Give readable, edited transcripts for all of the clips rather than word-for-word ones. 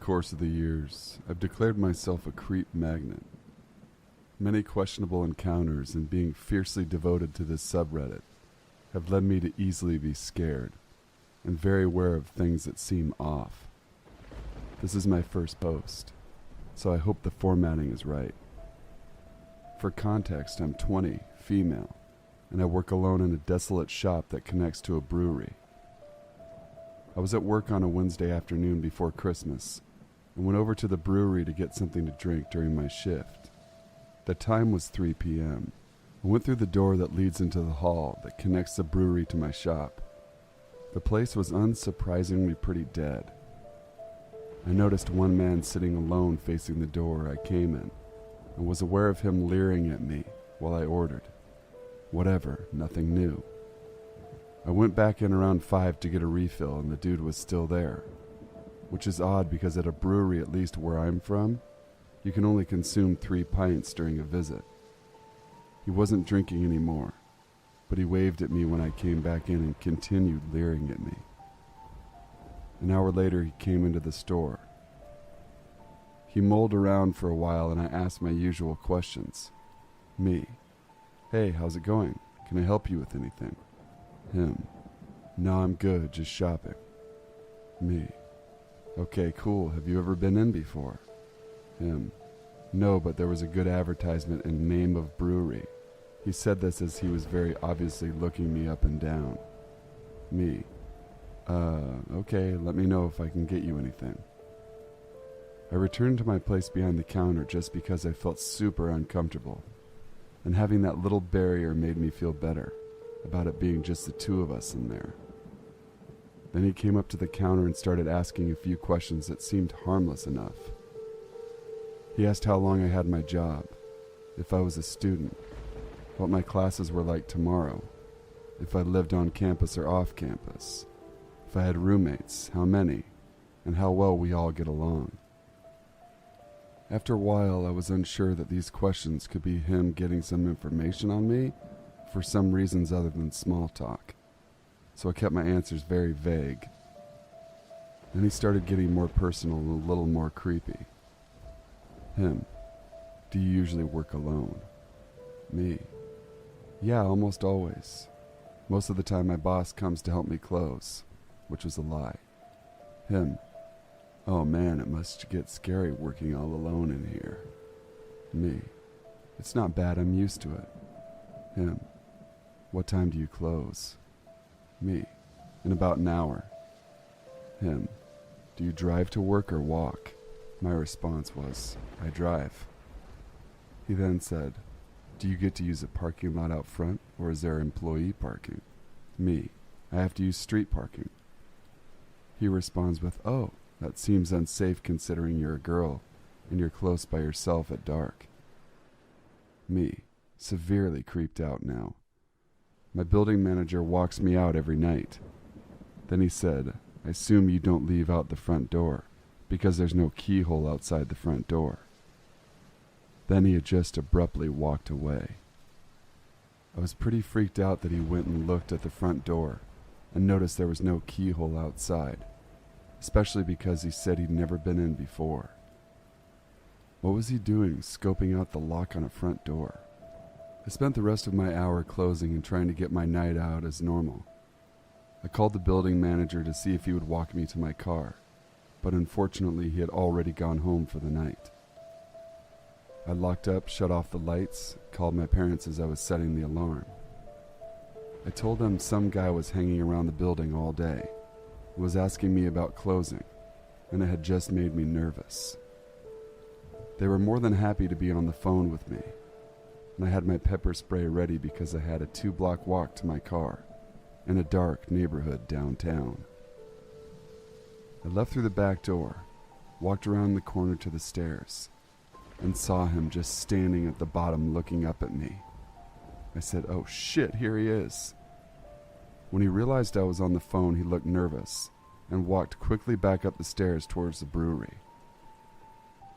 course of the years, I've declared myself a creep magnet. Many questionable encounters and being fiercely devoted to this subreddit have led me to easily be scared and very aware of things that seem off. This is my first post, so I hope the formatting is right. For context, I'm 20, female, and I work alone in a desolate shop that connects to a brewery. I was at work on a Wednesday afternoon before Christmas and went over to the brewery to get something to drink during my shift. The time was 3 p.m. I went through the door that leads into the hall that connects the brewery to my shop. The place was unsurprisingly pretty dead. I noticed one man sitting alone facing the door I came in and was aware of him leering at me while I ordered. Whatever, nothing new. I went back in around 5 to get a refill and the dude was still there, which is odd because at a brewery, at least where I'm from, you can only consume 3 pints during a visit. He wasn't drinking anymore, but he waved at me when I came back in and continued leering at me. An hour later, he came into the store. He mulled around for a while and I asked my usual questions. Me: "Hey, how's it going? Can I help you with anything?" Him: "No, I'm good, just shopping." Me: "Okay, cool. Have you ever been in before?" Him: "No, but there was a good advertisement in name of brewery." He said this as he was very obviously looking me up and down. Me: Okay, let me know if I can get you anything." I returned to my place behind the counter just because I felt super uncomfortable, and having that little barrier made me feel better about it being just the two of us in there. Then he came up to the counter and started asking a few questions that seemed harmless enough. He asked how long I had my job, if I was a student, what my classes were like tomorrow, if I lived on campus or off campus, if I had roommates, how many, and how well we all get along. After a while, I was unsure that these questions could be him getting some information on me for some reasons other than small talk, so I kept my answers very vague. Then he started getting more personal and a little more creepy. Him: "Do you usually work alone?" Me: "Yeah, almost always. Most of the time my boss comes to help me close," which was a lie. Him: "Oh man, it must get scary working all alone in here." Me: "It's not bad, I'm used to it." Him: "What time do you close?" Me: "In about an hour." Him: "Do you drive to work or walk?" My response was, "I drive." He then said, "Do you get to use a parking lot out front, or is there employee parking?" Me: "I have to use street parking." He responds with, "Oh, that seems unsafe considering you're a girl and you're close by yourself at dark." Me, severely creeped out now. My building manager walks me out every night. Then he said, "I assume you don't leave out the front door, because there's no keyhole outside the front door." Then he had just abruptly walked away. I was pretty freaked out that he went and looked at the front door and noticed there was no keyhole outside, especially because he said he'd never been in before. What was he doing, scoping out the lock on a front door? I spent the rest of my hour closing and trying to get my night out as normal. I called the building manager to see if he would walk me to my car, but unfortunately he had already gone home for the night. I locked up, shut off the lights, called my parents as I was setting the alarm. I told them some guy was hanging around the building all day, was asking me about closing, and it had just made me nervous. They were more than happy to be on the phone with me, and I had my pepper spray ready because I had a 2-block walk to my car in a dark neighborhood downtown. I left through the back door, walked around the corner to the stairs, and saw him just standing at the bottom looking up at me. I said, "Oh shit, here he is." When he realized I was on the phone, he looked nervous and walked quickly back up the stairs towards the brewery.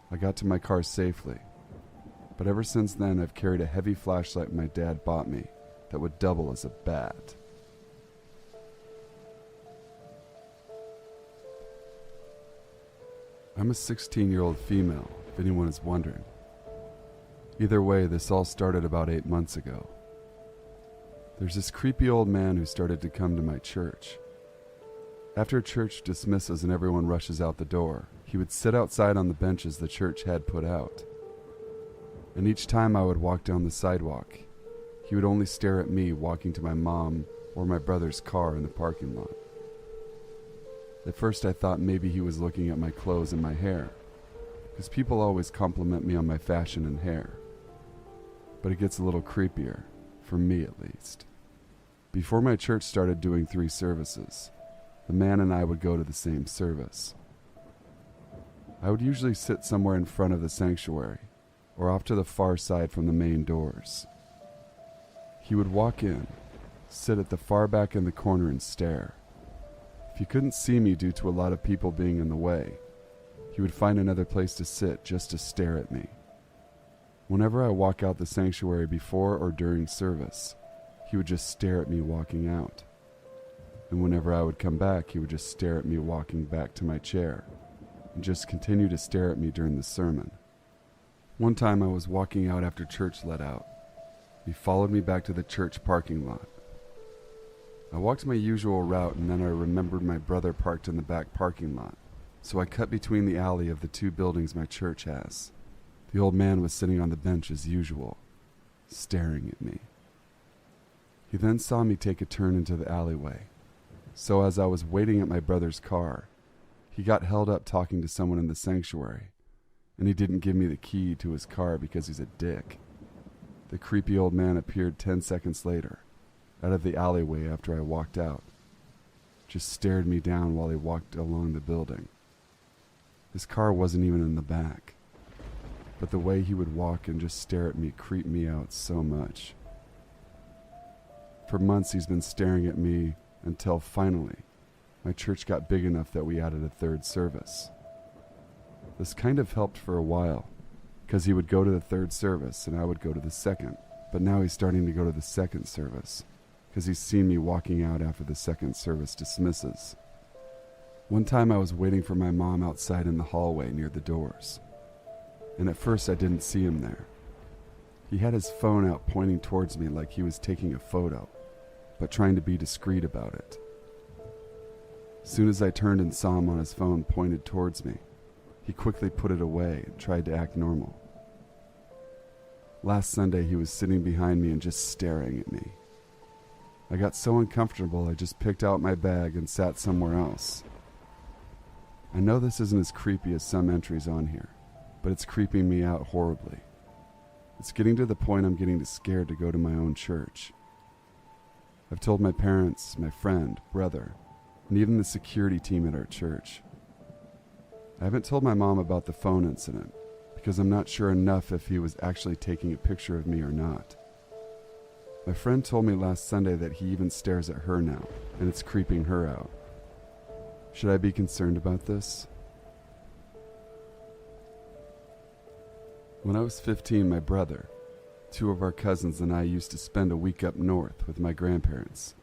I got to my car safely, but ever since then I've carried a heavy flashlight my dad bought me that would double as a bat. I'm a 16-year-old female, if anyone is wondering. Either way, this all started about 8 months ago. There's this creepy old man who started to come to my church. After church dismisses and everyone rushes out the door, he would sit outside on the benches the church had put out. And each time I would walk down the sidewalk, he would only stare at me walking to my mom or my brother's car in the parking lot. At first I thought maybe he was looking at my clothes and my hair, because people always compliment me on my fashion and hair. But it gets a little creepier, for me at least. Before my church started doing 3 services, the man and I would go to the same service. I would usually sit somewhere in front of the sanctuary, or off to the far side from the main doors. He would walk in, sit at the far back in the corner and stare. If he couldn't see me due to a lot of people being in the way, he would find another place to sit just to stare at me. Whenever I walk out the sanctuary before or during service, he would just stare at me walking out. And whenever I would come back, he would just stare at me walking back to my chair, and just continue to stare at me during the sermon. One time I was walking out after church let out. He followed me back to the church parking lot. I walked my usual route, and then I remembered my brother parked in the back parking lot, so I cut between the alley of the 2 buildings my church has. The old man was sitting on the bench as usual, staring at me. He then saw me take a turn into the alleyway, so as I was waiting at my brother's car, he got held up talking to someone in the sanctuary, and he didn't give me the key to his car because he's a dick. The creepy old man appeared 10 seconds later, out of the alleyway after I walked out, just stared me down while he walked along the building. His car wasn't even in the back, but the way he would walk and just stare at me creeped me out so much. For months he's been staring at me until finally my church got big enough that we added a 3rd service. This kind of helped for a while, because he would go to the 3rd service and I would go to the 2nd, but now he's starting to go to the 2nd service, because he's seen me walking out after the 2nd service dismisses. One time I was waiting for my mom outside in the hallway near the doors, and at first I didn't see him there. He had his phone out pointing towards me like he was taking a photo, but trying to be discreet about it. As soon as I turned and saw him on his phone pointed towards me, he quickly put it away and tried to act normal. Last Sunday he was sitting behind me and just staring at me. I got so uncomfortable I just picked out my bag and sat somewhere else. I know this isn't as creepy as some entries on here, but it's creeping me out horribly. It's getting to the point I'm getting scared to go to my own church. I've told my parents, my friend, brother, and even the security team at our church. I haven't told my mom about the phone incident because I'm not sure enough if he was actually taking a picture of me or not. My friend told me last Sunday that he even stares at her now, and it's creeping her out. Should I be concerned about this? When I was 15, my brother, 2 of our cousins, and I used to spend a week up north with my grandparents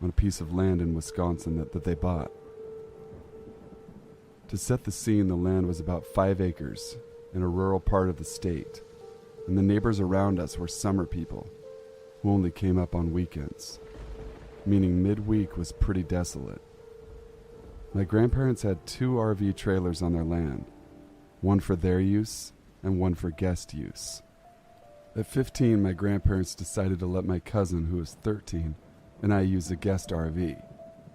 on a piece of land in Wisconsin that they bought. To set the scene, the land was about 5 acres in a rural part of the state, and the neighbors around us were summer people who only came up on weekends, meaning midweek was pretty desolate. My grandparents had 2 RV trailers on their land, one for their use and one for guest use. At 15, my grandparents decided to let my cousin, who was 13, and I use a guest RV,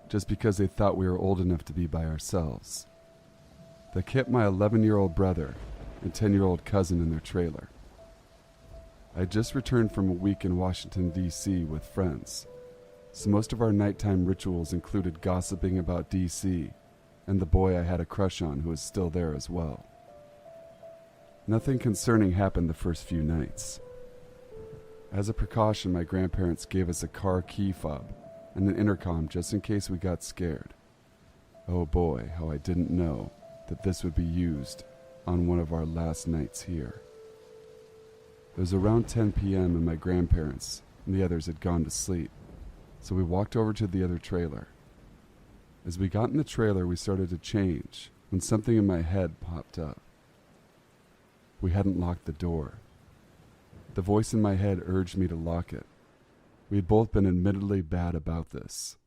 just because they thought we were old enough to be by ourselves. They kept my 11-year-old brother and 10-year-old cousin in their trailer. I had just returned from a week in Washington, D.C. with friends, so most of our nighttime rituals included gossiping about D.C. and the boy I had a crush on who was still there as well. Nothing concerning happened the first few nights. As a precaution, my grandparents gave us a car key fob and an intercom just in case we got scared. Oh boy, how I didn't know that this would be used on one of our last nights here. It was around 10 p.m. and my grandparents and the others had gone to sleep, so we walked over to the other trailer. As we got in the trailer, we started to change, when something in my head popped up. We hadn't locked the door. The voice in my head urged me to lock it. We had both been admittedly bad about this.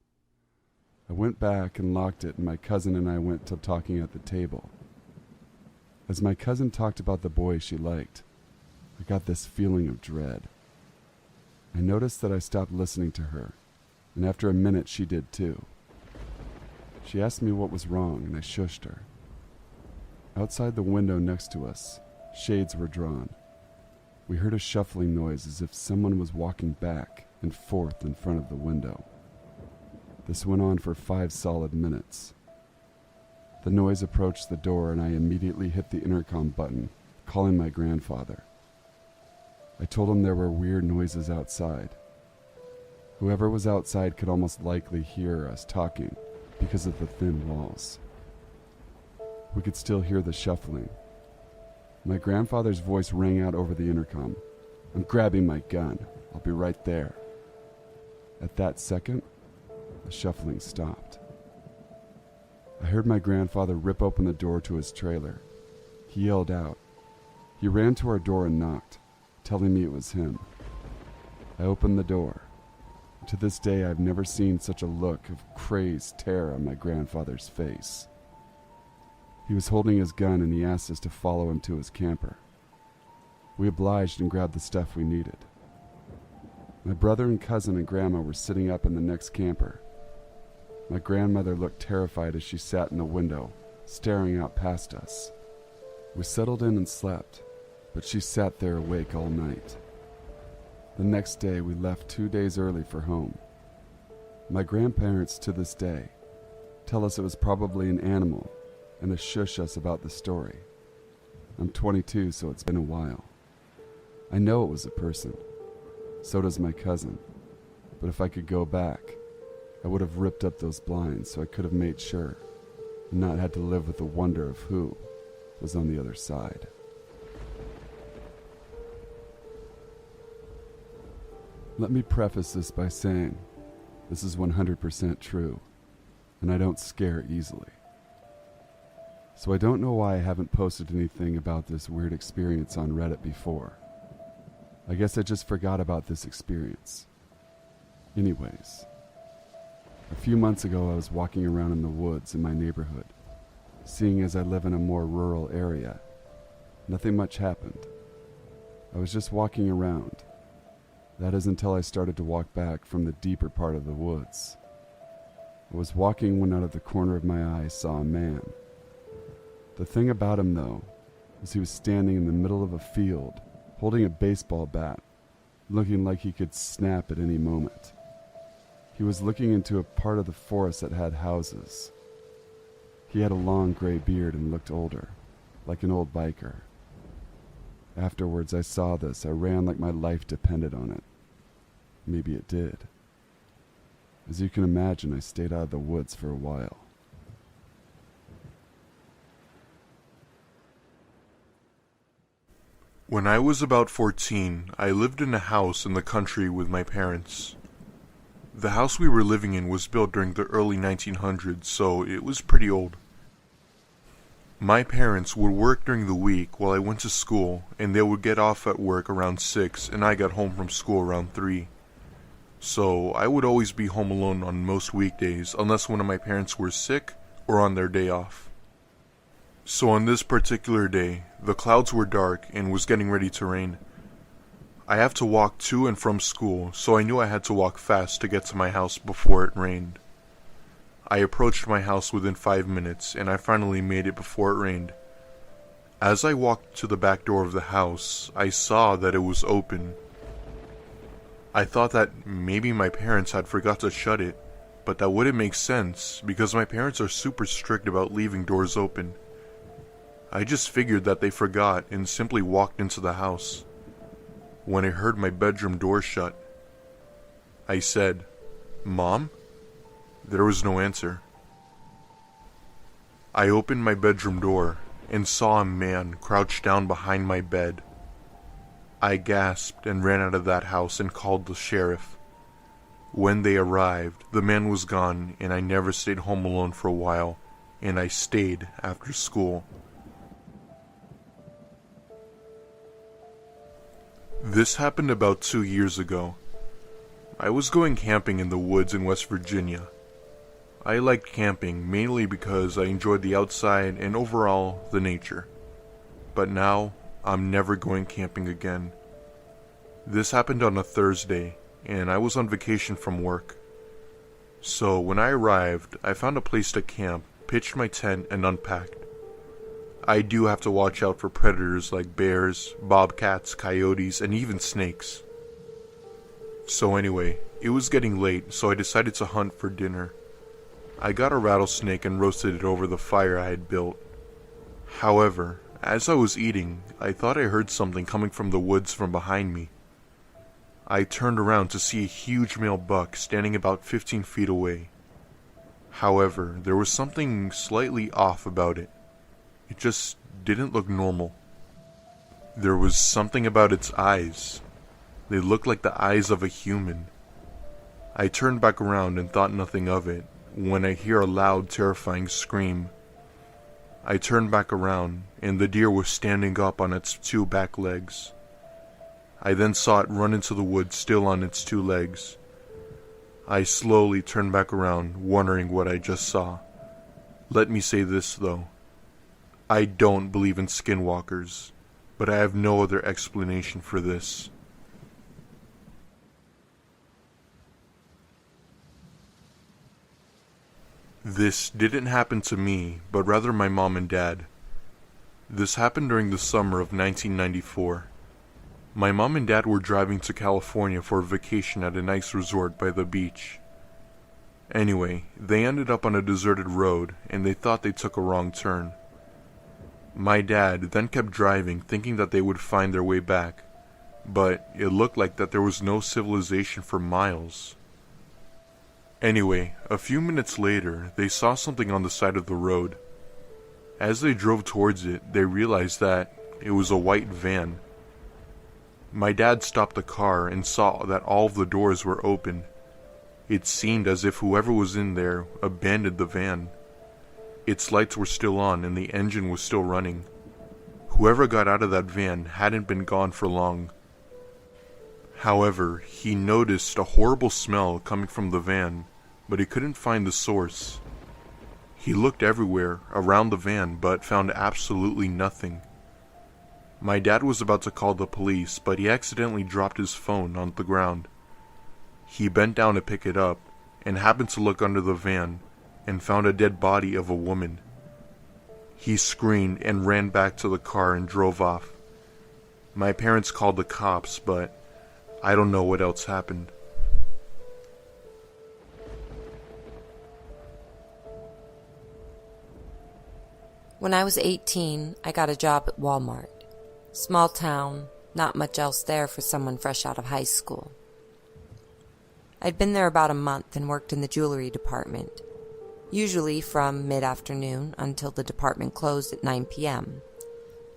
I went back and locked it, and my cousin and I went to talking at the table. As my cousin talked about the boy she liked, I got this feeling of dread. I noticed that I stopped listening to her, and after a minute she did too. She asked me what was wrong, and I shushed her. Outside the window next to us, shades were drawn. We heard a shuffling noise as if someone was walking back and forth in front of the window. This went on for 5 solid minutes. The noise approached the door, and I immediately hit the intercom button, calling my grandfather. I told him there were weird noises outside. Whoever was outside could almost likely hear us talking because of the thin walls. We could still hear the shuffling. My grandfather's voice rang out over the intercom. "I'm grabbing my gun. I'll be right there." At that second, the shuffling stopped. I heard my grandfather rip open the door to his trailer. He yelled out. He ran to our door and knocked, telling me it was him. I opened the door. To this day, I've never seen such a look of crazed terror on my grandfather's face. He was holding his gun, and he asked us to follow him to his camper. We obliged and grabbed the stuff we needed. My brother and cousin and grandma were sitting up in the next camper. My grandmother looked terrified as she sat in the window, staring out past us. We settled in and slept, but she sat there awake all night. The next day, we left 2 days early for home. My grandparents, to this day, tell us it was probably an animal and to shush us about the story. I'm 22, so it's been a while. I know it was a person. So does my cousin. But if I could go back, I would have ripped up those blinds so I could have made sure and not had to live with the wonder of who was on the other side. Let me preface this by saying this is 100% true, and I don't scare easily. So I don't know why I haven't posted anything about this weird experience on Reddit before. I guess I just forgot about this experience. Anyways, a few months ago I was walking around in the woods in my neighborhood. Seeing as I live in a more rural area, nothing much happened. I was just walking around. That is until I started to walk back from the deeper part of the woods. I was walking when out of the corner of my eye I saw a man. The thing about him, though, was he was standing in the middle of a field, holding a baseball bat, looking like he could snap at any moment. He was looking into a part of the forest that had houses. He had a long gray beard and looked older, like an old biker. Afterwards I saw this. I ran like my life depended on it. Maybe it did. As you can imagine, I stayed out of the woods for a while. When I was about 14, I lived in a house in the country with my parents. The house we were living in was built during the early 1900s, so it was pretty old. My parents would work during the week while I went to school, and they would get off at work around 6, and I got home from school around 3. So I would always be home alone on most weekdays, unless one of my parents were sick or on their day off. So on this particular day, the clouds were dark and was getting ready to rain. I have to walk to and from school, so I knew I had to walk fast to get to my house before it rained. I approached my house within 5 minutes, and I finally made it before it rained. As I walked to the back door of the house, I saw that it was open. I thought that maybe my parents had forgot to shut it, but that wouldn't make sense because my parents are super strict about leaving doors open. I just figured that they forgot and simply walked into the house. When I heard my bedroom door shut, I said, "Mom?" There was no answer. I opened my bedroom door and saw a man crouched down behind my bed. I gasped and ran out of that house and called the sheriff. When they arrived, the man was gone and I never stayed home alone for a while and I stayed after school. This happened about 2 years ago. I was going camping in the woods in West Virginia. I liked camping mainly because I enjoyed the outside and overall the nature. But now, I'm never going camping again. This happened on a Thursday, and I was on vacation from work. So when I arrived, I found a place to camp, pitched my tent, and unpacked. I do have to watch out for predators like bears, bobcats, coyotes, and even snakes. So anyway, it was getting late, so I decided to hunt for dinner. I got a rattlesnake and roasted it over the fire I had built. However, as I was eating, I thought I heard something coming from the woods from behind me. I turned around to see a huge male buck standing about 15 feet away. However, there was something slightly off about it. It just didn't look normal. There was something about its eyes. They looked like the eyes of a human. I turned back around and thought nothing of it, when I hear a loud, terrifying scream. I turned back around, and the deer was standing up on its 2 back legs. I then saw it run into the woods still on its 2 legs. I slowly turned back around, wondering what I just saw. Let me say this, though. I don't believe in skinwalkers, but I have no other explanation for this. This didn't happen to me, but rather my mom and dad. This happened during the summer of 1994. My mom and dad were driving to California for a vacation at a nice resort by the beach. Anyway, they ended up on a deserted road, and they thought they took a wrong turn. My dad then kept driving, thinking that they would find their way back, but it looked like that there was no civilization for miles. Anyway, a few minutes later, they saw something on the side of the road. As they drove towards it, they realized that it was a white van. My dad stopped the car and saw that all of the doors were open. It seemed as if whoever was in there abandoned the van. Its lights were still on and the engine was still running. Whoever got out of that van hadn't been gone for long. However, he noticed a horrible smell coming from the van, but he couldn't find the source. He looked everywhere around the van but found absolutely nothing. My dad was about to call the police, but he accidentally dropped his phone on the ground. He bent down to pick it up and happened to look under the van and found a dead body of a woman. He screamed and ran back to the car and drove off. My parents called the cops, but I don't know what else happened. When I was 18, I got a job at Walmart. Small town, not much else there for someone fresh out of high school. I'd been there about a month and worked in the jewelry department, usually from mid-afternoon until the department closed at 9 p.m.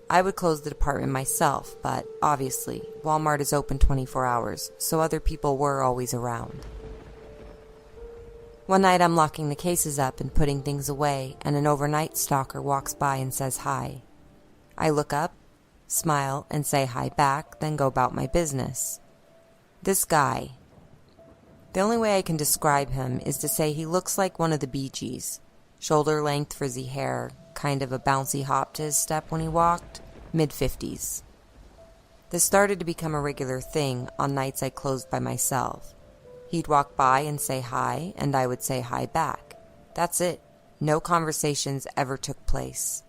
I would close the department myself, but obviously, Walmart is open 24 hours, so other people were always around. One night I'm locking the cases up and putting things away, and an overnight stalker walks by and says hi. I look up, smile, and say hi back, then go about my business. This guy. The only way I can describe him is to say he looks like one of the Bee Gees. Shoulder-length frizzy hair, kind of a bouncy hop to his step when he walked, mid-50s. This started to become a regular thing on nights I closed by myself. He'd walk by and say hi, and I would say hi back. That's it. No conversations ever took place.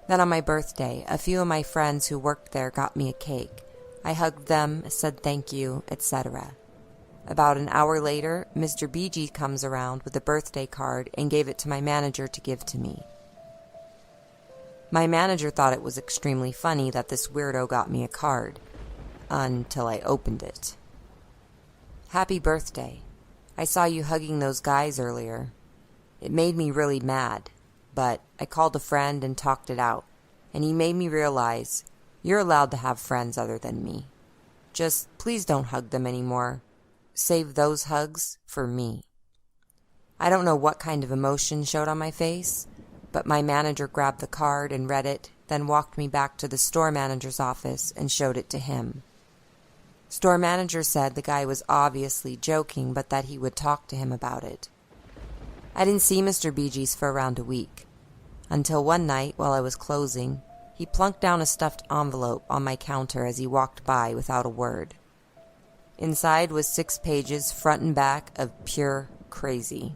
Then on my birthday, a few of my friends who worked there got me a cake. I hugged them, said thank you, etc. About an hour later, Mr. BG comes around with a birthday card and gave it to my manager to give to me. My manager thought it was extremely funny that this weirdo got me a card, until I opened it. Happy birthday. I saw you hugging those guys earlier. It made me really mad, but I called a friend and talked it out, and he made me realize you're allowed to have friends other than me. Just please don't hug them anymore. Save those hugs for me. I don't know what kind of emotion showed on my face, but my manager grabbed the card and read it, then walked me back to the store manager's office and showed it to him. Store manager said the guy was obviously joking, but that he would talk to him about it. I didn't see Mr. Bee Gees for around a week, until one night while I was closing, he plunked down a stuffed envelope on my counter as he walked by without a word. Inside was 6 pages, front and back, of pure crazy.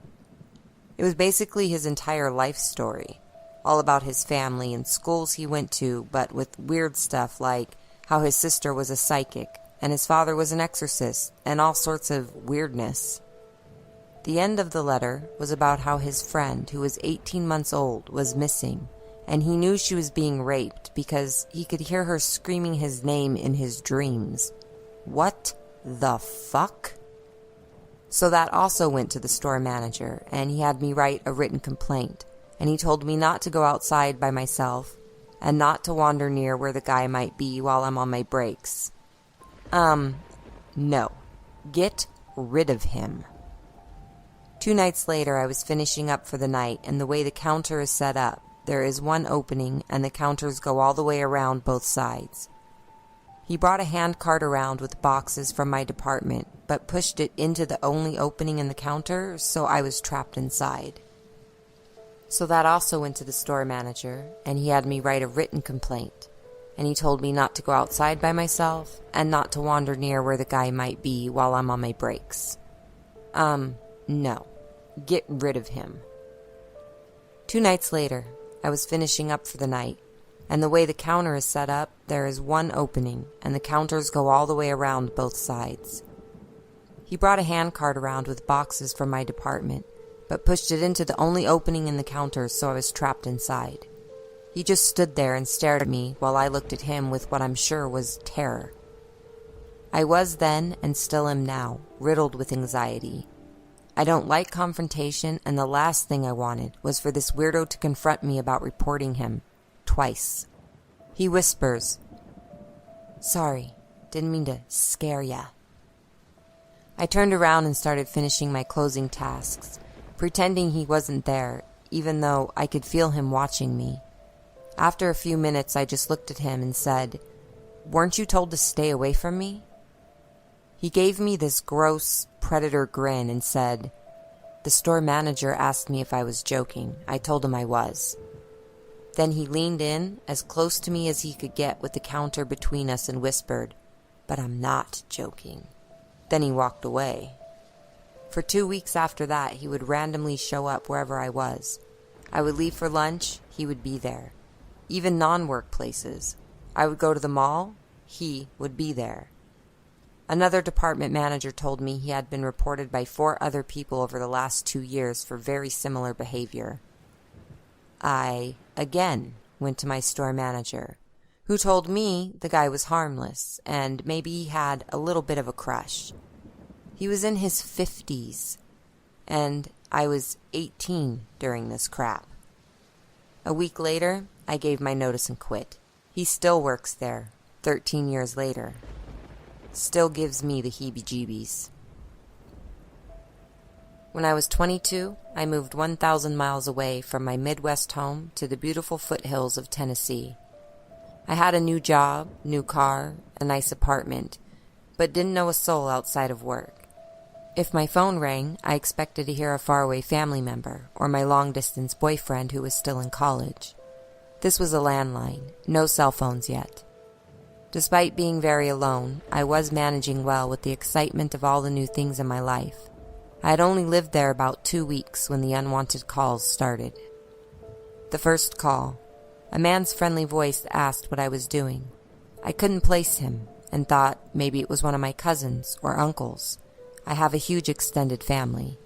It was basically his entire life story, all about his family and schools he went to, but with weird stuff like how his sister was a psychic and his father was an exorcist and all sorts of weirdness. The end of the letter was about how his friend, who was 18 months old, was missing, and he knew she was being raped because he could hear her screaming his name in his dreams. What the fuck? So that also went to the store manager, and he had me write a written complaint, and he told me not to go outside by myself and not to wander near where the guy might be while I'm on my breaks. No. Get rid of him. 2 nights later, I was finishing up for the night, and the way the counter is set up, there is one opening, and the counters go all the way around both sides. He brought a hand cart around with boxes from my department, but pushed it into the only opening in the counter, so I was trapped inside. So that also went to the store manager, and he had me write a written complaint, and he told me not to go outside by myself, and not to wander near where the guy might be while I'm on my breaks. No. Get rid of him. 2 nights later, I was finishing up for the night, and the way the counter is set up, there is one opening, and the counters go all the way around both sides. He brought a hand cart around with boxes from my department, but pushed it into the only opening in the counter, so I was trapped inside. He just stood there and stared at me while I looked at him with what I'm sure was terror. I was then, and still am now, riddled with anxiety. I don't like confrontation, and the last thing I wanted was for this weirdo to confront me about reporting him. Twice. He whispers, "Sorry, didn't mean to scare ya." I turned around and started finishing my closing tasks, pretending he wasn't there, even though I could feel him watching me. After a few minutes, I just looked at him and said, "Weren't you told to stay away from me?" He gave me this gross predator grin and said, "The store manager asked me if I was joking. I told him I was." Then he leaned in, as close to me as he could get with the counter between us, and whispered, "But I'm not joking." Then he walked away. For 2 weeks after that, he would randomly show up wherever I was. I would leave for lunch, he would be there. Even non-work places. I would go to the mall, he would be there. Another department manager told me he had been reported by 4 other people over the last 2 years for very similar behavior. I, again, went to my store manager, who told me the guy was harmless, and maybe he had a little bit of a crush. He was in his 50s, and I was 18 during this crap. A week later, I gave my notice and quit. He still works there, 13 years later. Still gives me the heebie-jeebies. When I was 22, I moved 1,000 miles away from my Midwest home to the beautiful foothills of Tennessee. I had a new job, new car, a nice apartment, but didn't know a soul outside of work. If my phone rang, I expected to hear a faraway family member or my long-distance boyfriend who was still in college. This was a landline, no cell phones yet. Despite being very alone, I was managing well with the excitement of all the new things in my life. I had only lived there about 2 weeks when the unwanted calls started. The first call, a man's friendly voice asked what I was doing. I couldn't place him and thought maybe it was one of my cousins or uncles. I have a huge extended family.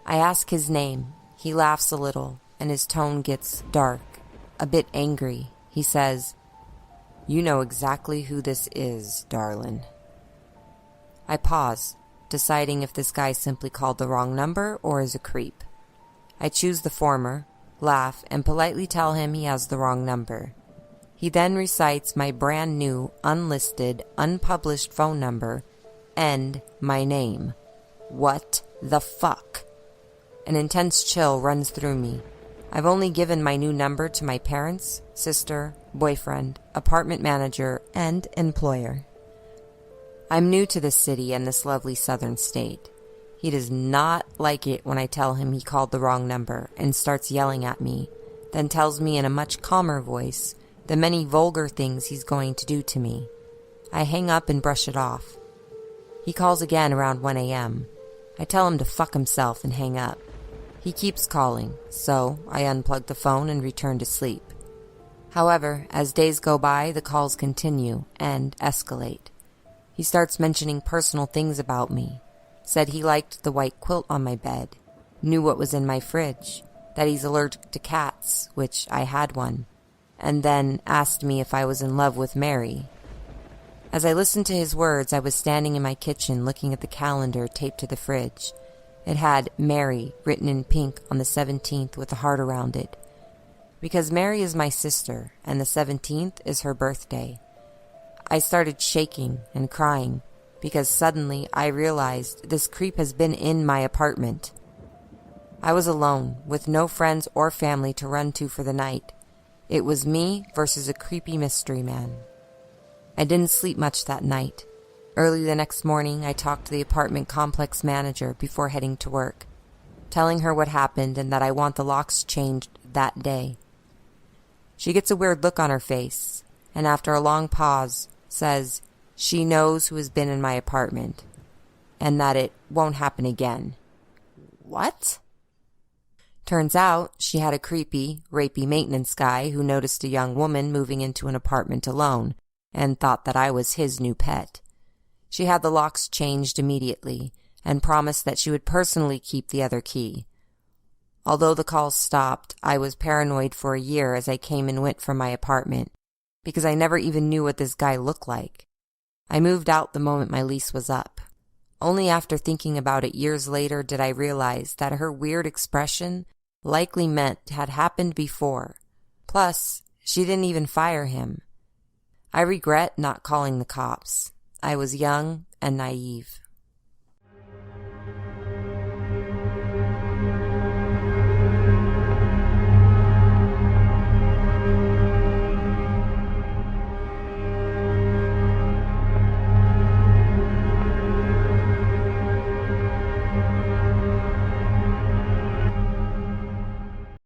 I ask his name. He laughs a little, and his tone gets dark, a bit angry. He says, "You know exactly who this is, darlin'." I pause, deciding if this guy simply called the wrong number or is a creep. I choose the former, laugh, and politely tell him he has the wrong number. He then recites my brand new, unlisted, unpublished phone number and my name. What the fuck? An intense chill runs through me. I've only given my new number to my parents, sister, boyfriend, apartment manager, and employer. I'm new to this city and this lovely southern state. He does not like it when I tell him he called the wrong number and starts yelling at me, then tells me in a much calmer voice the many vulgar things he's going to do to me. I hang up and brush it off. He calls again around 1 a.m. I tell him to fuck himself and hang up. He keeps calling, so I unplug the phone and return to sleep. However, as days go by, the calls continue and escalate. He starts mentioning personal things about me. Said he liked the white quilt on my bed, knew what was in my fridge, that he's allergic to cats, which I had one, and then asked me if I was in love with Mary. As I listened to his words, I was standing in my kitchen looking at the calendar taped to the fridge. It had Mary written in pink on the 17th with a heart around it. Because Mary is my sister, and the 17th is her birthday. I started shaking and crying, because suddenly I realized this creep has been in my apartment. I was alone, with no friends or family to run to for the night. It was me versus a creepy mystery man. I didn't sleep much that night. Early the next morning, I talked to the apartment complex manager before heading to work, telling her what happened and that I want the locks changed that day. She gets a weird look on her face, and after a long pause, says she knows who has been in my apartment, and that it won't happen again. What? Turns out she had a creepy, rapey maintenance guy who noticed a young woman moving into an apartment alone and thought that I was his new pet. She had the locks changed immediately and promised that she would personally keep the other key. Although the calls stopped, I was paranoid for a year as I came and went from my apartment, because I never even knew what this guy looked like. I moved out the moment my lease was up. Only after thinking about it years later did I realize that her weird expression likely meant it had happened before. Plus, she didn't even fire him. I regret not calling the cops. I was young and naive.